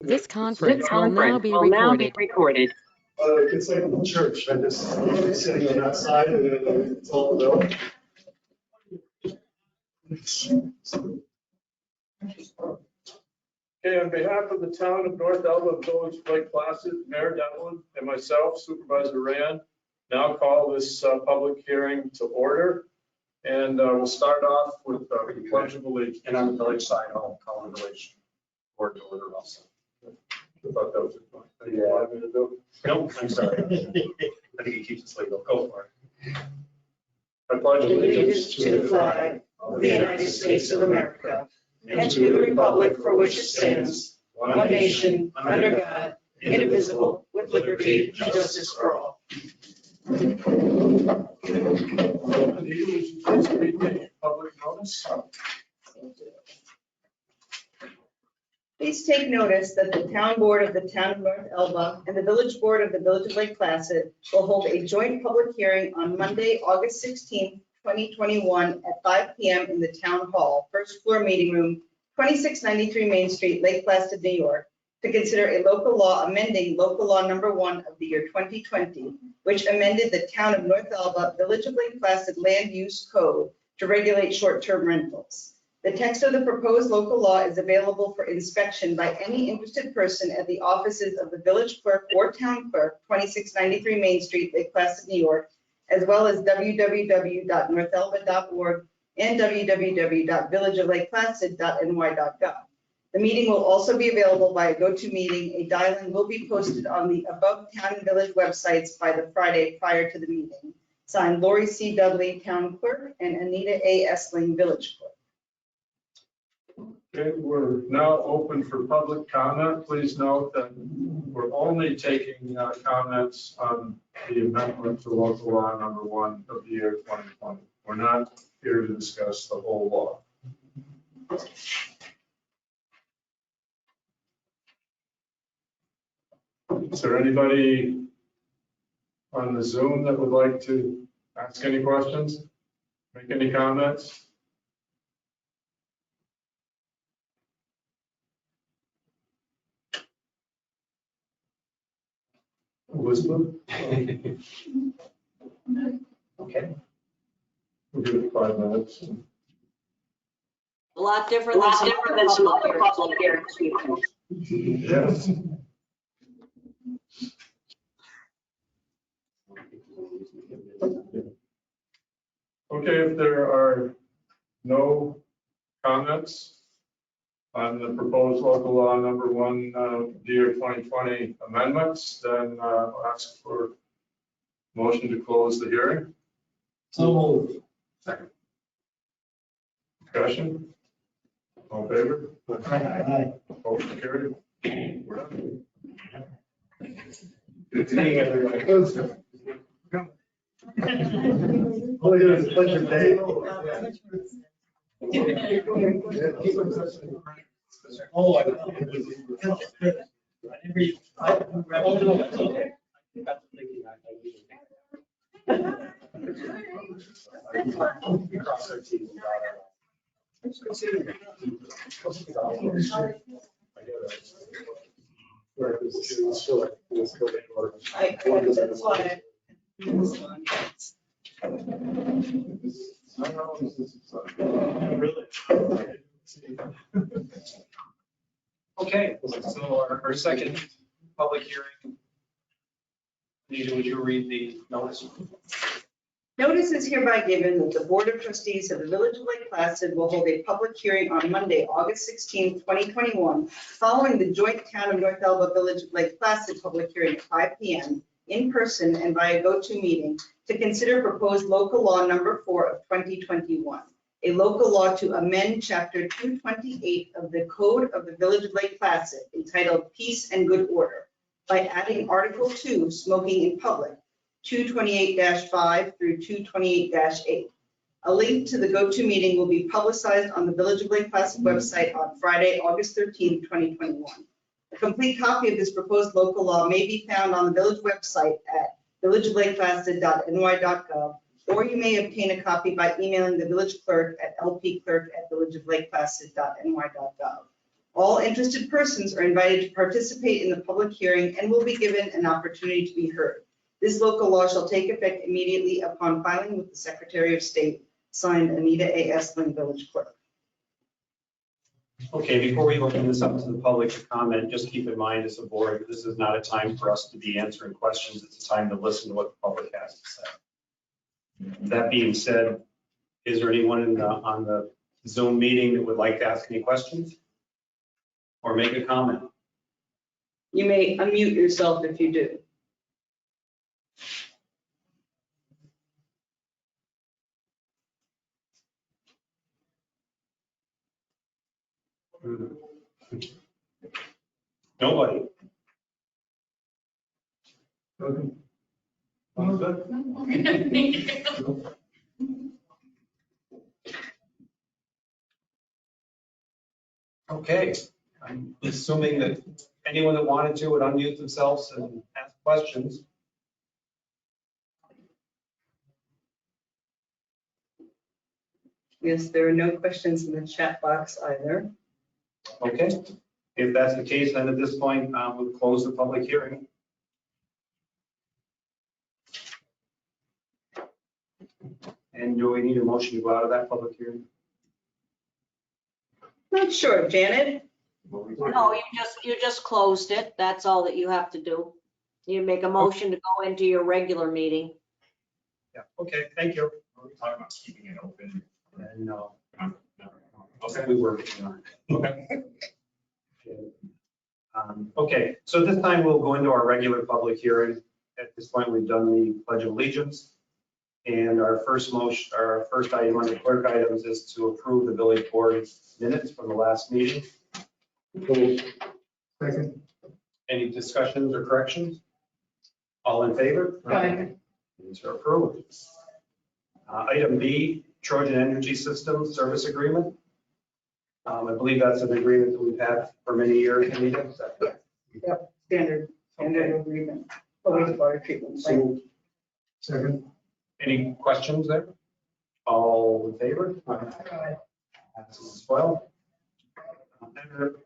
This conference will now be recorded. It's like a church. I'm just sitting on that side and then it's all built. Okay, on behalf of the town of North Elba, Village of Lake Placid, Mayor Devlin, and myself, Supervisor Rand, now call this public hearing to order. And we'll start off with the Pledge of Allegiance. And on the village side, I'll call the village board to order also. I thought that was a point. Yeah. Nope, I'm sorry. I think it keeps us legal. Go for it. I pledge Allegiance to the flag of the United States of America and to the republic for which it stands, one nation, under God, indivisible, with liberty and justice for all. Public notice. Please take notice that the town board of the town of North Elba and the village board of the village of Lake Placid will hold a joint public hearing on Monday, August 16th, 2021 at 5 p.m. in the town hall, first floor meeting room, 2693 Main Street, Lake Placid, New York, to consider a local law amending local law number 1 of the year 2020, which amended the town of North Elba Village of Lake Placid land use code to regulate short-term rentals. The text of the proposed local law is available for inspection by any interested person at the offices of the village clerk or town clerk, 2693 Main Street, Lake Placid, New York, as well as www.northelba.org and www.villageoflakeplacid.ny.gov. The meeting will also be available by a GoToMeeting. A dial-in will be posted on the above town and village websites by the Friday prior to the meeting. Signed, Lori C. Dudley, Town Clerk, and Anita A. Essling, Village Clerk. Okay, we're now open for public comment. Please note that we're only taking comments on the amendment to local law number 1 of the year 2020. We're not here to discuss the whole law. Is there anybody on the Zoom that would like to ask any questions, make any comments? Elizabeth? Okay. We'll give it 5 minutes. A lot different than some other public hearings. Yes. Okay, if there are no comments on the proposed local law number 1 year 2020 amendments, then I'll ask for motion to close the hearing. So moved. Second. Discussion? All in favor? Aye. Motion carried. We're done. Good seeing everyone. Oh, it was a pleasure day. Oh, I That's why. Okay, so our second public hearing. Anita, would you read the notice? Notice is hereby given that the Board of Trustees of the Village of Lake Placid will hold a public hearing on Monday, August 16th, 2021, following the joint town of North Elba Village of Lake Placid public hearing at 5 p.m. in person and via GoToMeeting to consider proposed local law number 4 of 2021, a local law to amend Chapter 228 of the Code of the Village of Lake Placid entitled Peace and Good Order by adding Article 2, Smoking in Public, 228-5 through 228-8. A link to the GoToMeeting will be publicized on the Village of Lake Placid website on Friday, August 13th, 2021. A complete copy of this proposed local law may be found on the village website at villageoflakeplacid.ny.gov, or you may obtain a copy by emailing the village clerk at lpclerk@villageoflakeplacid.ny.gov. All interested persons are invited to participate in the public hearing and will be given an opportunity to be heard. This local law shall take effect immediately upon filing with the Secretary of State. Signed, Anita A. Estlin, Village Clerk. Okay, before we open this up to the public to comment, just keep in mind as a board, this is not a time for us to be answering questions. It's a time to listen to what the public has to say. That being said, is there anyone on the Zoom meeting that would like to ask any questions or make a comment? You may unmute yourself if you do. Nobody. Okay, I'm assuming that anyone that wanted to would unmute themselves and ask questions. Yes, there are no questions in the chat box either. Okay, if that's the case, then at this point, we'll close the public hearing. And do we need a motion to go out of that public hearing? Not sure, Janet? No, you just closed it. That's all that you have to do. You make a motion to go into your regular meeting. Yeah, okay, thank you. We're talking about keeping it open. And no, Okay. we were working on it. Okay. Okay, so this time we'll go into our regular public hearing. At this point, we've done the Pledge of Allegiance. And our first motion, our first item on the clerk items is to approve the village board minutes from the last meeting. Second. Any discussions or corrections? All in favor? Aye. These are approved. Item B, Trojan Energy Systems Service Agreement. I believe that's an agreement that we've had for many years. Anita, is that correct? Yep, standard agreement for wastewater treatment. So, Second. any questions there? All in favor? Passes as well.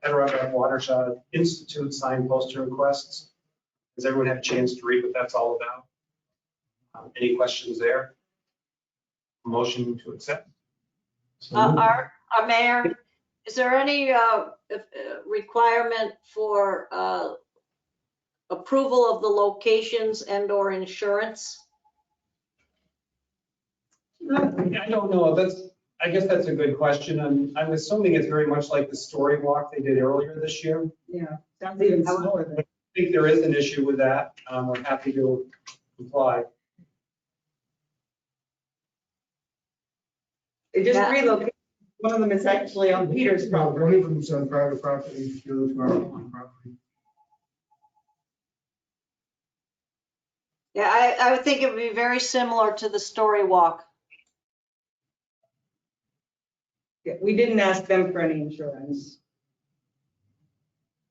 Adirondack Watershed Institute signed poster requests. Does everyone have a chance to read what that's all about? Any questions there? Motion to accept? Our mayor, is there any requirement for approval of the locations and or insurance? I don't know. I guess that's a good question. I'm assuming it's very much like the story walk they did earlier this year. Yeah, sounds even smaller than. I think there is an issue with that. We're happy to comply. They just Yeah. relocated. One of them is actually on Peter's property. One of them's on private property, the other's on property. Yeah, I would think it would be very similar to the story walk. Yeah, we didn't ask them for any insurance.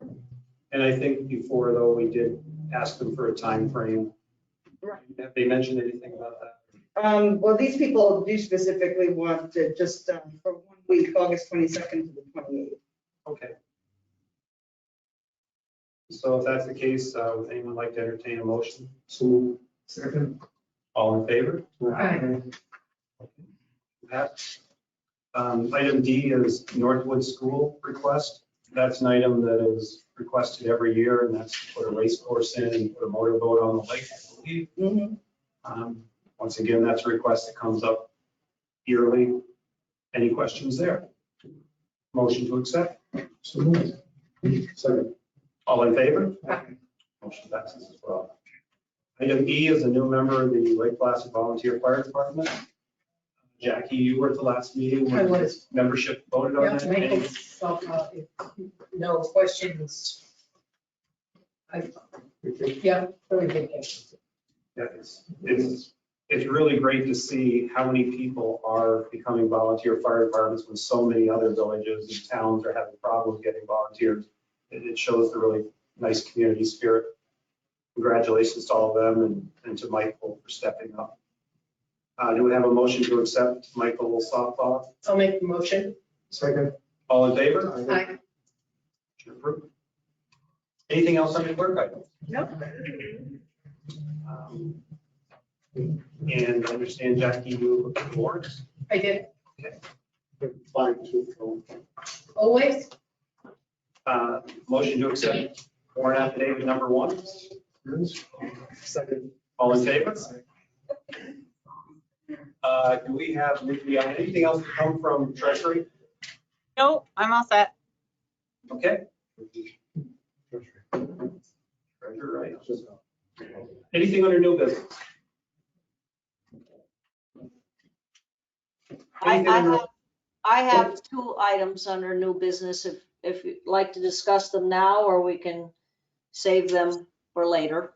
And I think before, though, we did ask them for a time frame. Right. Have they mentioned anything about that? Well, these people do specifically want to just for 1 week, August 22nd to the 28th. Okay. So if that's the case, would anyone like to entertain a motion? So. Second. All in favor? Pat? Item D is Northwood School request. That's an item that is requested every year, and that's to put a race course in and put a motorboat on the lake, I believe. Mhm. Once again, that's a request that comes up yearly. Any questions there? Motion to accept. So moved. Second. All in favor? Motion passes as well. Item E is a new member of the Lake Placid Volunteer Fire Department. Jackie, you were at the last meeting. I was. Membership voted on Yeah, that. make Any- myself, no questions. Yeah, very good questions. Yeah, it's really great to see how many people are becoming volunteer fire departments when so many other villages and towns are having problems getting volunteers. It shows the really nice community spirit. Congratulations to all of them and to Michael for stepping up. Do we have a motion to accept Michael's softball? I'll make the motion. Second. All in favor? Aye. Approved. Anything else on the clerk item? Nope. And I understand, Jackie, you looked at the warrants. I did, Fine, too. always. Motion to accept warrant affidavit number 1. Second. All in favor? Do we have anything else to come from Treasury? No, I'm all set. Okay. Treasurer, right. Anything under new business? I have 2 items under new business if you'd like to discuss them now, or we can save them for later.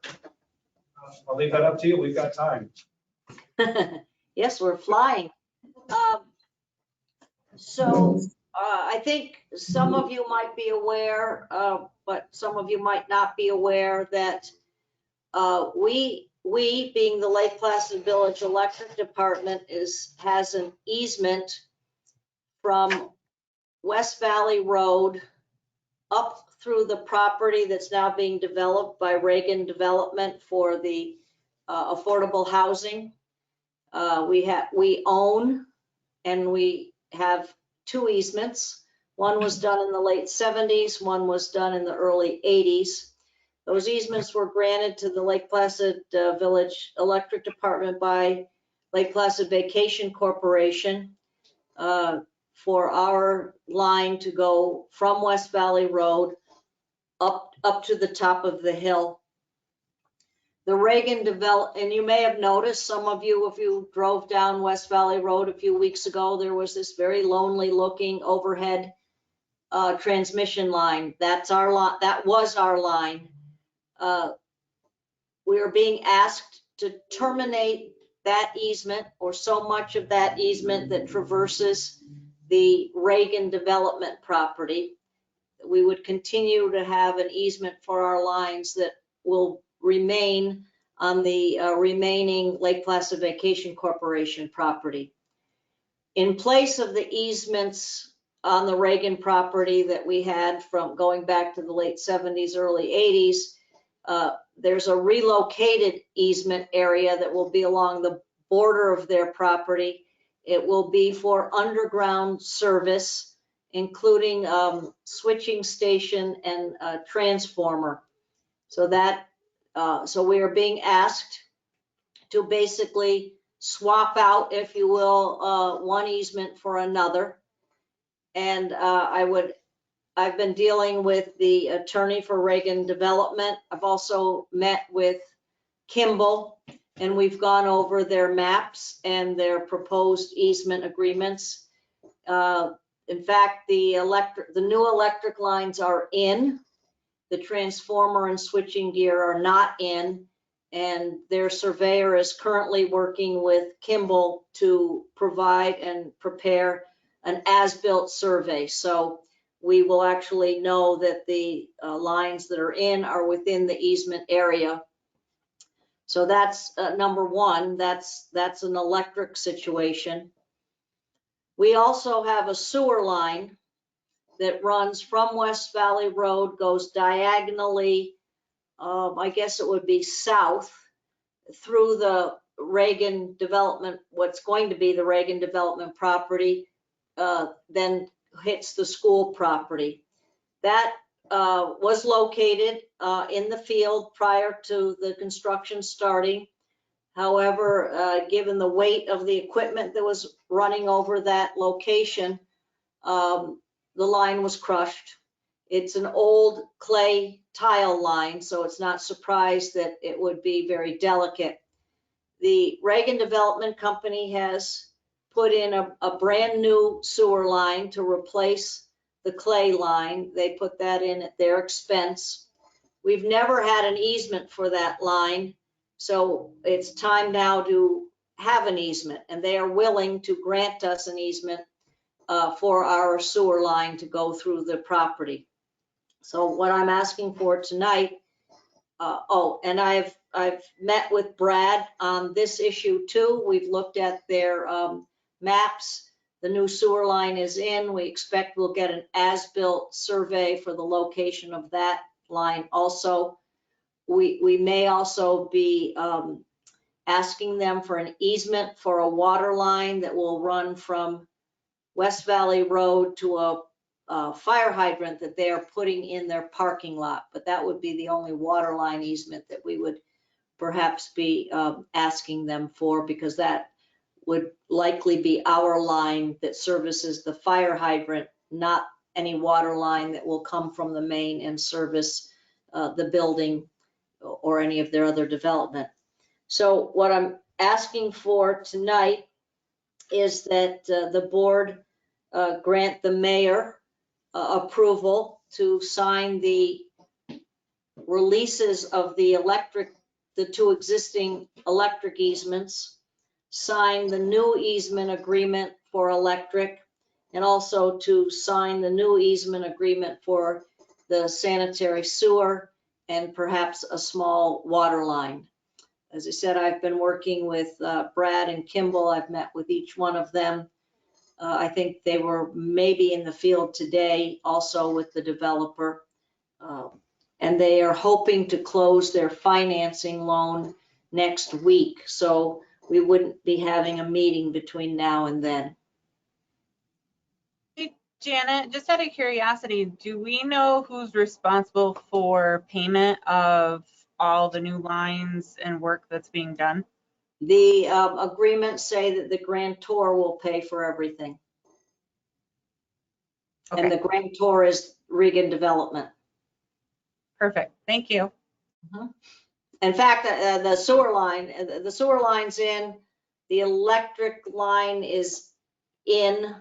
I'll leave that up to you. We've got time. Yes, we're flying. So I think some of you might be aware, but some of you might not be aware that we being the Lake Placid Village Electric Department has an easement from West Valley Road up through the property that's now being developed by Reagan Development for the affordable housing. We own and we have 2 easements. One was done in the late 70s, one was done in the early 80s. Those easements were granted to the Lake Placid Village Electric Department by Lake Placid Vacation Corporation for our line to go from West Valley Road up to the top of the hill. The Reagan and you may have noticed, some of you, if you drove down West Valley Road a few weeks ago, there was this very lonely looking overhead transmission line. That's our lot. That was our line. We are being asked to terminate that easement, or so much of that easement that traverses the Reagan Development property. We would continue to have an easement for our lines that will remain on the remaining Lake Placid Vacation Corporation property. In place of the easements on the Reagan property that we had from going back to the late 70s, early 80s, there's a relocated easement area that will be along the border of their property. It will be for underground service, including switching station and transformer. So we are being asked to basically swap out, if you will, one easement for another. And I've been dealing with the attorney for Reagan Development. I've also met with Kimball, and we've gone over their maps and their proposed easement agreements. In fact, the new electric lines are in. The transformer and switching gear are not in, and their surveyor is currently working with Kimball to provide and prepare an as-built survey. So we will actually know that the lines that are in are within the easement area. So that's number one. That's an electric situation. We also have a sewer line that runs from West Valley Road, goes diagonally, I guess it would be south, through the Reagan Development, what's going to be the Reagan Development property, then hits the school property. That was located in the field prior to the construction starting. However, given the weight of the equipment that was running over that location, the line was crushed. It's an old clay tile line, so it's not surprised that it would be very delicate. The Reagan Development Company has put in a brand new sewer line to replace the clay line. They put that in at their expense. We've never had an easement for that line, so it's time now to have an easement, and they are willing to grant us an easement for our sewer line to go through the property. So what I'm asking for tonight, and I've met with Brad on this issue too. We've looked at their maps. the new sewer line is in. We expect we'll get an as-built survey for the location of that line also. We may also be asking them for an easement for a water line that will run from West Valley Road to a fire hydrant that they are putting in their parking lot. But that would be the only water line easement that we would perhaps be asking them for, because that would likely be our line that services the fire hydrant, not any water line that will come from the main and service the building or any of their other development. So what I'm asking for tonight is that the board grant the mayor approval to sign the releases of the two existing electric easements, sign the new easement agreement for electric, and also to sign the new easement agreement for the sanitary sewer and perhaps a small water line. As I said, I've been working with Brad and Kimball. I've met with each one of them. I think they were maybe in the field today also with the developer. And they are hoping to close their financing loan next week. So we wouldn't be having a meeting between now and then. Hey, Janet, just out of curiosity, do we know who's responsible for payment of all the new lines and work that's being done? The agreements say that the grantor will pay for everything. Okay. And the grantor is Regan Development. Perfect. Thank you. In fact, the sewer line's in, the electric line is in.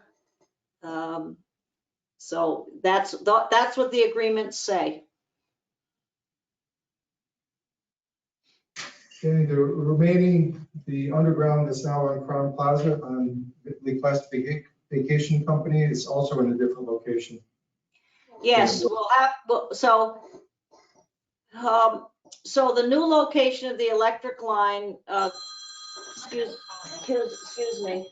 So that's what the agreements say. Okay, the remaining, the underground that's now on Crown Plaza on the Classic Vacation Company is also in a different location. Yes, we'll have, so the new location of the electric line, excuse me.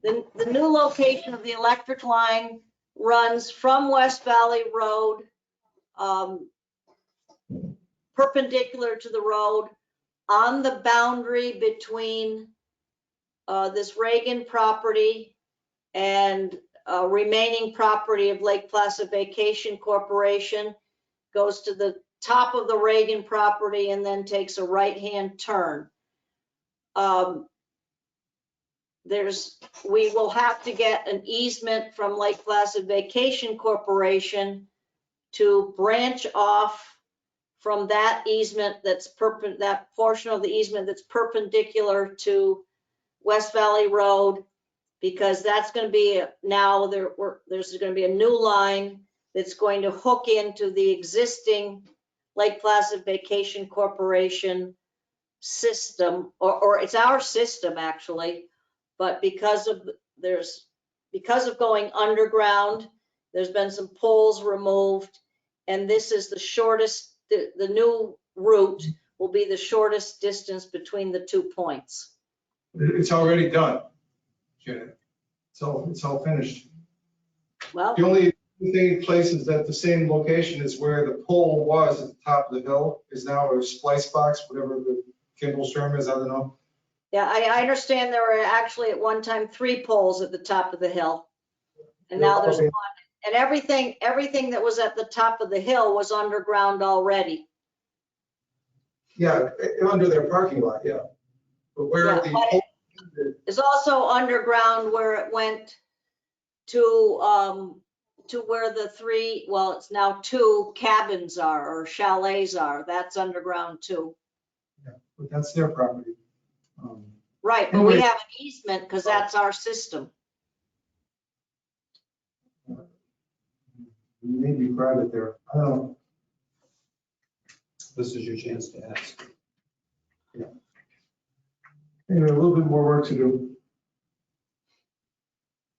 The new location of the electric line runs from West Valley Road, perpendicular to the road, on the boundary between this Reagan property and remaining property of Lake Placid Vacation Corporation, goes to the top of the Reagan property and then takes a right-hand turn. We will have to get an easement from Lake Placid Vacation Corporation to branch off from that easement that portion of the easement that's perpendicular to West Valley Road, because that's going to be there's going to be a new line that's going to hook into the existing Lake Placid Vacation Corporation system, or it's our system actually, but because of going underground, there's been some poles removed, and this is the shortest. The new route will be the shortest distance between the 2 points. It's already done, Janet. It's all finished. Well, The only thing in place is that the same location is where the pole was at the top of the hill is now a splice box, whatever the Kimball's term is, I don't know. yeah, I understand there were actually at one time 3 poles at the top of the hill. And now there's Okay. one. And everything that was at the top of the hill was underground already. Yeah, under their parking lot, yeah. But where Yeah, the but pole, It's also underground where it went to where the 3, well, it's now 2 cabins are, or chalets are. That's underground too. but that's their property. Right, but we Anyway. have an easement because that's our system. Maybe private there, I don't know. This is your chance to ask. Anyway, a little bit more work to do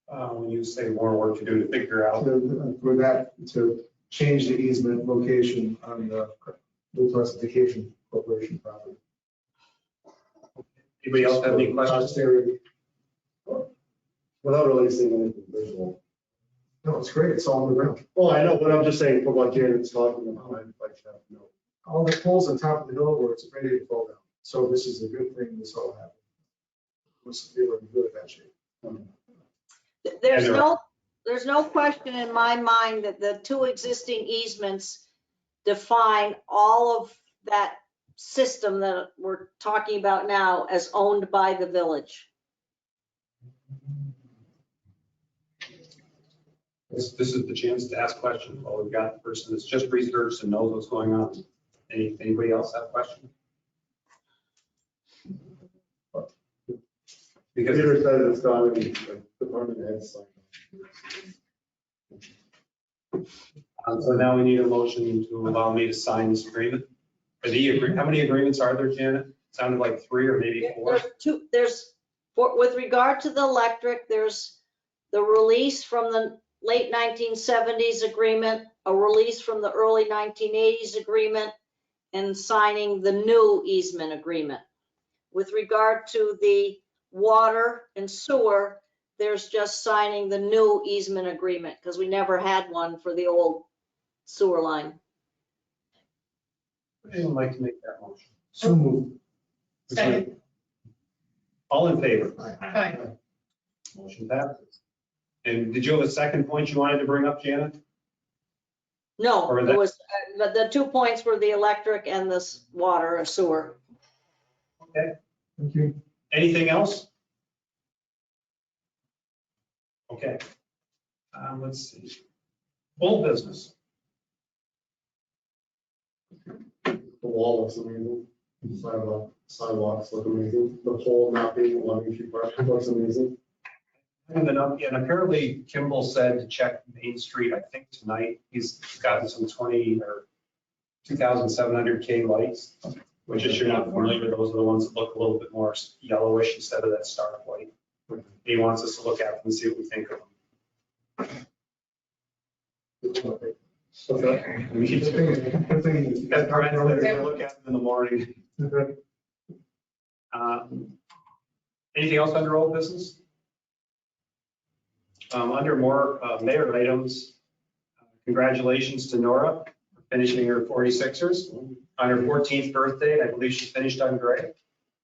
When you say more work to do to figure out, for that, to change the easement location on the Classification Corporation property. anybody else have any questions? Posterity. Without releasing anything visual. No, it's great, it's all around. Well, I know, but I'm just saying from what Janet's talking about, I'd like to have, you know. All the poles on top of the hill where it's ready to fall down. So this is a good thing this all happened. Must be in really bad shape. There's no question in my mind that the two existing easements define all of that system that we're talking about now as owned by the village. This is the chance to ask questions. Well, we've got the person that's just researched and knows what's going on. Anybody else have questions? Because Peter said it's gone in the department heads. so now we need a motion to allow me to sign this agreement. How many agreements are there, Janet? Sounded like 3 or maybe 4. With regard to the electric, there's the release from the late 1970s agreement, a release from the early 1980s agreement, and signing the new easement agreement. With regard to the water and sewer, there's just signing the new easement agreement because we never had one for the old sewer line. Would anyone like to make that motion? So moved. Second. All in favor? Aye. Motion passes. And did you have a second point you wanted to bring up, Janet? No, Or it that- was, the 2 points were the electric and the water or sewer. Okay. Thank you. Anything else? Okay. Let's see. Old business. The wall looks amazing. Sidewalks look amazing. The pole not being 11 feet apart looks amazing. And then, and apparently Kimball said to check Main Street, I think tonight, he's gotten some 20 or 2,700 K lights, which if you're not familiar, those are the ones that look a little bit more yellowish instead of that stark white. He wants us to look at them and see what we think of them. Okay. Good thing. Got friends that are gonna look at them in the morning. Okay. Anything else under old business? Under more mayor items, congratulations to Nora for finishing her 46ers. On her 14th birthday, I believe she finished on gray.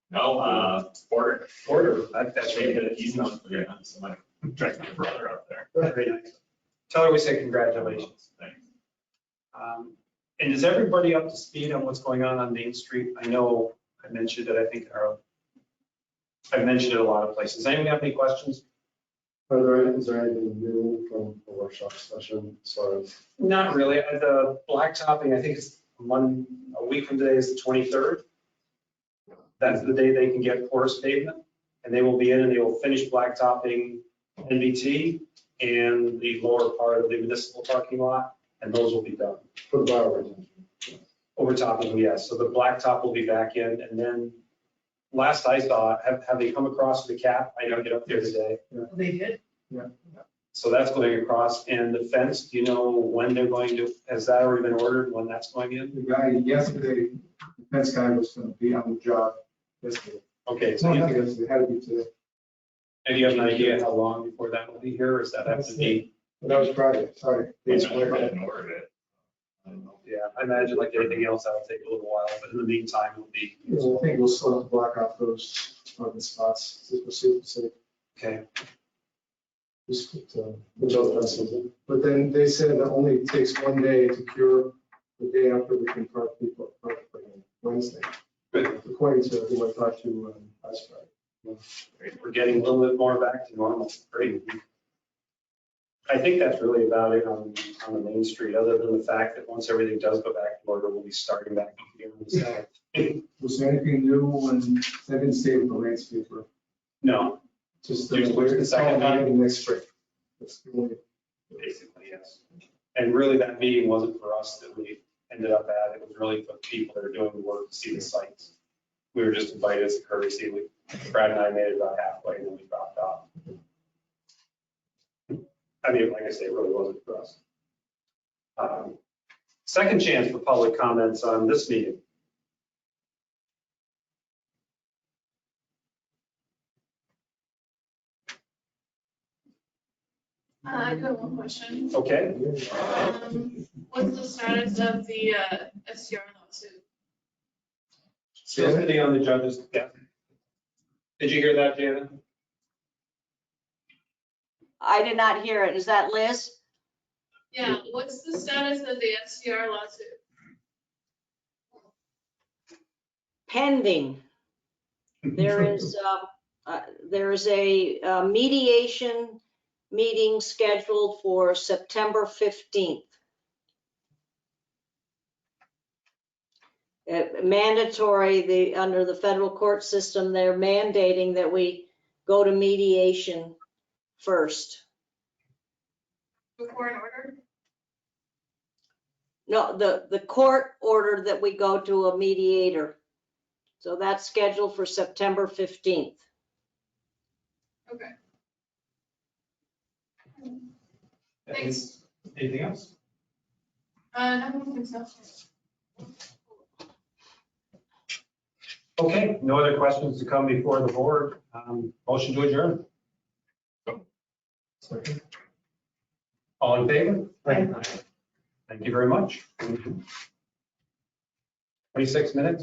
No, Porter. Order, that's Maybe really that he's good. not there, so my, drag my brother up there. Very nice. Tell her we say congratulations. Thanks. And is everybody up to speed on what's going on Main Street? I know I mentioned it, I think, I've mentioned it a lot of places. Anyone have any questions? Is there anything new from the workshop session as far as? Not really. The blacktopping, I think it's a week from today is the 23rd. That's the day they can get porous pavement, and they will be in and they will finish blacktopping NBT and the lower part of the municipal parking lot, and those will be done. For the bar retention. Overtopping, yes. So the blacktop will be back in, and then last I saw, have they come across the cap? I know get up there today. They did? So that's going across, and the fence, do you know when they're going to, has that already been ordered, when that's going in? The guy yesterday, the fence guy was going to be on the job yesterday. Okay, It's so not you- yesterday, it had to be today. and you have an idea how long before that will be here, or is that have to be? But that was Friday, sorry. He's not gonna order it. I don't know. Yeah, I imagine like anything else, that'll take a little while, but in the meantime, it'll be, I think we'll still have to block off those parking spots. We'll see, okay. Which other fences? But then they said it only takes 1 day to cure. The day after we can park people, Wednesday. Good. According to who I talked to last Friday. Great. We're getting a little bit more back to normal. Great. I think that's really about it on the Main Street, other than the fact that once everything does go back to order, we'll be starting back up again on the side. Was there anything new when, I didn't stay with the landscaper, No, just Just wait the second meeting next spring. That's the only- basically, yes. And really, that meeting wasn't for us that we ended up at. It was really for people that are doing the work to see the sites. We were just invited as a courtesy. Brad and I made it about halfway and then we dropped off. I mean, like I say, it really wasn't for us. Second chance for public comments on this meeting. I do have one question. Okay, What's the status of the SCR lawsuit? still sitting on the judge's desk. Did you hear that, Janet? I did not hear it. Is that Liz? Yeah, what's the status of the SCR lawsuit? Pending. There is a mediation meeting scheduled for September 15th. Mandatory, under the federal court system, they're mandating that we go to mediation first. Before an order? No, the court ordered that we go to a mediator. So that's scheduled for September 15th. Okay. Thanks. Anything else? No, I don't think so. Okay, no other questions to come before the board. Motion to adjourn. All in favor? Thank you very much. 26 minutes.